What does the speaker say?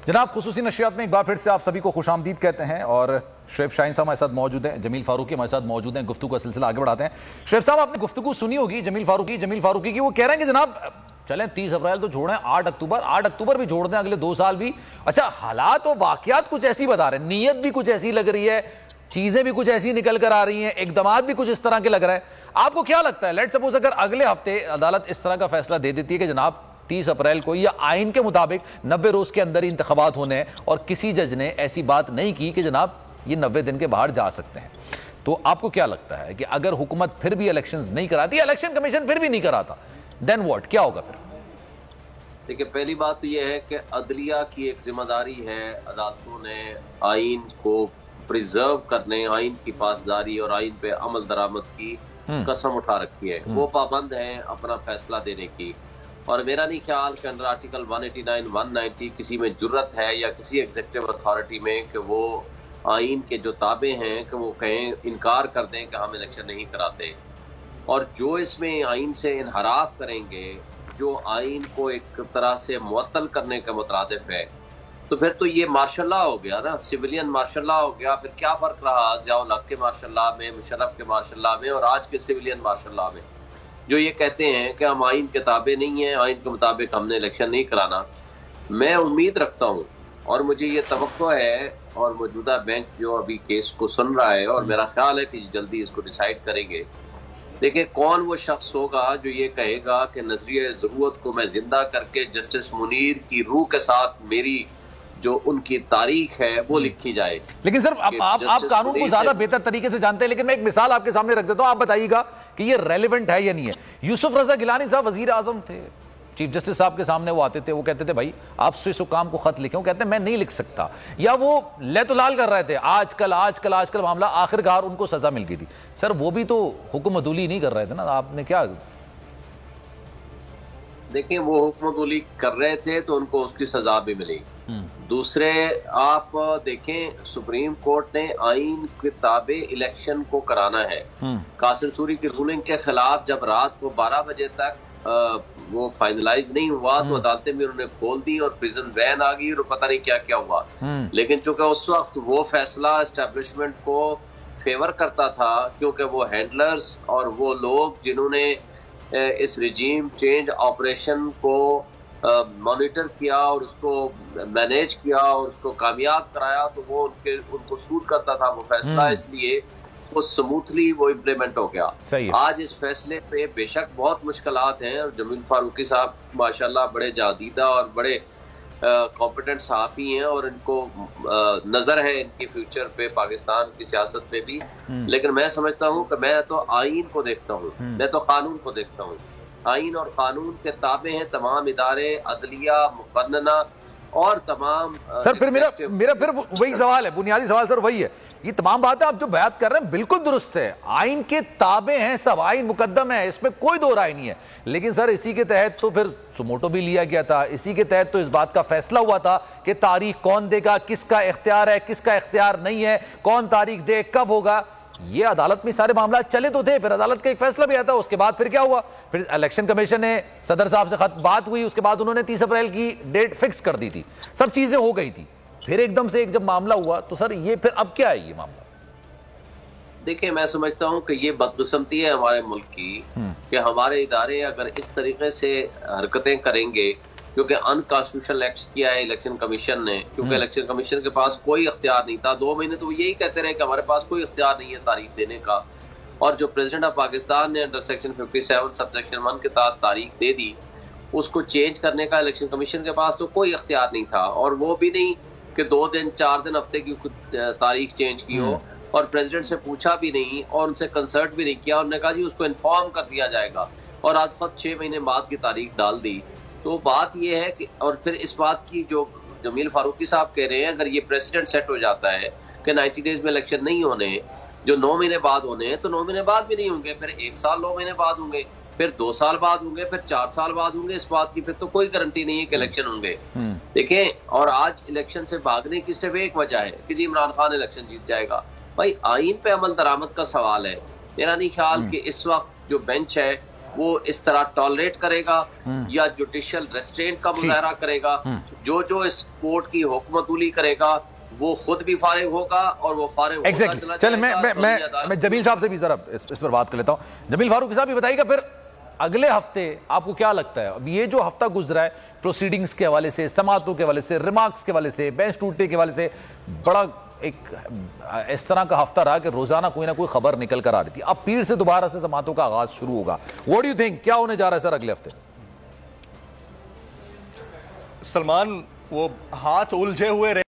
जनाब खुसूसी नशियात में एक बार फिर से आप सभी को खुशामदीद कहते हैं और शुएब शाहीन साहब हमारे साथ मौजूद हैं, जमील फारूकी हमारे साथ मौजूद हैं। गुफ्तगू का सिलसिला आगे बढ़ाते हैं। शुएब साहब, आपने गुफ्तगू सुनी होगी जमील फारूकी की। वो कह रहे हैं कि जनाब चलें 30 अप्रैल तो छोड़ें, 8 अक्टूबर भी छोड़ दें, अगले 2 साल भी। अच्छा, हालात और वाकयात कुछ ऐसी बता रहे हैं, नीयत भी कुछ ऐसी लग रही है, चीजें भी कुछ ऐसी निकल कर आ रही हैं, इकदामात भी कुछ इस तरह के लग रहा है। आपको क्या लगता है, लेट सपोज अगर अगले हफ्ते अदालत इस तरह का फैसला दे देती है कि जनाब 30 अप्रैल को या आइन के मुताबिक 90 रोज के अंदर ही इंतखाबात होने हैं और किसी जज ने ऐसी बात नहीं की कि जनाब ये 90 दिन के बाहर जा सकते हैं, तो आपको क्या लगता है कि अगर हुकूमत फिर भी इलेक्शंस नहीं कराती, इलेक्शन कमीशन फिर भी नहीं कराता, देन व्हाट, क्या होगा फिर? देखिए, पहली बात तो यह है कि अदलिया की एक जिम्मेदारी है, अदालतों ने आइन को प्रिजर्व करने, आइन की पासदारी और आइन पे अमल दरामद की कसम उठा रखी है। वो पाबंद हैं अपना फैसला देने की। और मेरा नहीं ख्याल कि अंडर आर्टिकल 189, 190 किसी में जुर्रत है या किसी एग्जीक्यूटिव अथॉरिटी में कि वो आइन के जो ताबे हैं कि वो कहें, इनकार कर दें कि हम इलेक्शन नहीं कराते। और जो इसमें आइन से इनहराफ करेंगे, जो आइन को एक तरह से मुअत्तल करने का मुतरादिफ है, तो फिर तो ये मार्शल लॉ हो गया ना, सिविलियन मार्शल लॉ हो गया। फिर क्या फर्क रहा ज़ियाउल हक के मार्शल लॉ में, मुशर्रफ के मार्शल लॉ में और आज के सिविलियन मार्शल लॉ में, जो ये कहते हैं कि हम आइन के ताबे नहीं हैं, आइन के मुताबिक हमने इलेक्शन नहीं कराना। मैं उम्मीद रखता हूँ और मुझे ये तवक्को है, और मौजूदा बेंच जो अभी केस को सुन रहा है और मेरा ख्याल है कि जल्दी इसको डिसाइड करेंगे। देखिए, कौन वो शख्स होगा जो ये कहेगा कि नजरिया ज़रूरत को मैं जिंदा करके जस्टिस मुनीर की रूह के साथ मेरी जो उनकी तारीख है वो लिखी जाए। लेकिन सर आप कानून को ज्यादा बेहतर तरीके से जानते हैं, लेकिन मैं एक मिसाल आपके सामने रख देता हूं, आप बताइएगा कि ये रेलेवेंट है या नहीं है। यूसुफ रजा गिलानी साहब वजीर आजम थे, चीफ जस्टिस साहब के सामने वो आते थे, वो कहते थे भाई आप स्विस हुकाम को खत लिखें, वो कहते हैं मैं नहीं लिख सकता, या वो लैतुलाल कर रहे थे, आजकल मामला, आखिरकार उनको सजा मिल गई थी। सर वो भी तो हुक्म अदूली नहीं कर रहे थे ना, आपने क्या? देखिए, वो हुक्मतुली कर रहे थे तो उनको उसकी सजा भी मिली। दूसरे, आप देखें, सुप्रीम कोर्ट ने आइन के ताबे इलेक्शन को कराना है। कासिम सूरी की रूलिंग के खिलाफ जब रात को 12 बजे तक वो फाइनलाइज नहीं हुआ तो अदालतें भी उन्होंने खोल दी और प्रिजन वैन आ गई और पता नहीं क्या क्या हुआ। लेकिन चूंकि उस वक्त वो फैसला एस्टेब्लिशमेंट को फेवर करता था, क्योंकि वो हैंडलर्स और वो लोग जिन्होंने इस रिजीम चेंज ऑपरेशन को मॉनिटर किया और उसको मैनेज किया और उसको कामयाब कराया, तो वो उनको सूट करता था वो फैसला, इसलिए वो स्मूथली वो इम्प्लीमेंट हो गया। आज इस फैसले पे बेशक बहुत मुश्किलात हैं और जमील फारूकी साहब माशाल्लाह बड़े जादीदा और बड़े कॉम्पिटेंट सहाफ़ी हैं और इनको नजर है इनके फ्यूचर पे, पाकिस्तान की सियासत पे भी। लेकिन मैं समझता हूँ कि मैं तो आइन को देखता हूँ, मैं तो कानून को देखता हूँ। आइन और कानून के ताबे हैं तमाम इदारे, अदलिया, मुक़न्नना और तमाम। सर फिर मेरा फिर वही सवाल है, बुनियादी सवाल सर वही है, ये तमाम बातें आप जो बयान कर रहे हैं बिल्कुल दुरुस्त है, आइन के ताबे हैं सब, आइन मुकद्दम है, इसमें कोई दो राय नहीं है। लेकिन सर इसी के तहत तो फिर सुमोटो भी लिया गया था, इसी के तहत तो इस बात का फैसला हुआ था कि तारीख कौन देगा, किसका इख्तियार है, किसका इख्तियार नहीं है, कौन तारीख दे, कब होगा, ये अदालत में सारे मामला चले तो थे। फिर अदालत का एक फैसला भी आया था, उसके बाद फिर क्या हुआ, फिर इलेक्शन कमीशन ने सदर साहब से बात हुई, उसके बाद उन्होंने 30 अप्रैल की डेट फिक्स कर दी थी, सब चीजें हो गई थी। फिर एकदम से एक जब मामला हुआ तो सर ये फिर अब क्या है ये मामला? देखिए, मैं समझता हूँ कि ये बदकिस्मती है हमारे मुल्क की कि हमारे इदारे अगर इस तरीके से हरकतें करेंगे, क्योंकि अनकॉन्स्टिट्यूशनल एक्ट किया है इलेक्शन कमीशन ने, क्योंकि इलेक्शन कमीशन के पास कोई इख्तियार नहीं था। 2 महीने तो यही कहते रहे कि हमारे पास कोई इख्तियार नहीं है तारीख देने का, और जो प्रेसिडेंट ऑफ पाकिस्तान ने अंडर सेक्शन 57 सबसेक्शन 1 के तहत तारीख दे दी, उसको चेंज करने का इलेक्शन कमीशन के पास तो कोई इख्तियार नहीं था। और वो भी नहीं कि 2 दिन 4 दिन हफ्ते की तारीख चेंज की हो, और प्रेसिडेंट से पूछा भी नहीं और उनसे कंसल्ट भी नहीं किया, उन्होंने कहा जी उसको इन्फॉर्म कर दिया जाएगा, और आज तक 6 महीने बाद की तारीख डाल दी। तो बात यह है कि, और फिर इस बात की जो जमील फारूकी साहब कह रहे हैं, अगर ये प्रेसिडेंट सेट हो जाता है कि 90 डेज में इलेक्शन नहीं होने, जो 9 महीने बाद होने हैं, तो 9 महीने बाद भी नहीं होंगे, फिर 1 साल 9 महीने बाद होंगे, फिर 2 साल बाद होंगे, फिर 4 साल बाद होंगे। इस बात की फिर तो कोई गारंटी नहीं है कि इलेक्शन होंगे। देखें, और आज इलेक्शन से भागने की सिर्फ एक वजह है कि जी इमरान खान इलेक्शन जीत जाएगा। भाई, आइन पे अमल दरामद का सवाल है। मेरा नहीं ख्याल कि इस वक्त जो बेंच है वो इस तरह टॉलरेट करेगा या जुडिशियल रेस्ट्रेंट का मुजाहरा करेगा। जो इस कोर्ट की हुक्मतुली करेगा वो खुद भी फारिग होगा और वो फारिग एग्जैक्टली। चल मैं जमील साहब से भी जरा इस पर बात कर लेता हूं। जमील फारूकी साहब ये बताइएगा, फिर अगले हफ्ते आपको क्या लगता है, अब ये जो हफ्ता गुजरा है प्रोसीडिंग्स के हवाले से, समातों के हवाले से, रिमार्क्स के हवाले से, बेंच टूटने के हवाले से, बड़ा एक इस तरह का हफ्ता रहा कि रोजाना कोई ना कोई खबर निकल कर आ रही थी। अब पीर से दोबारा से समातों का आगाज शुरू होगा। व्हाट डू यू थिंक, क्या होने जा रहा है सर अगले हफ्ते? सलमान, वो हाथ उलझे हुए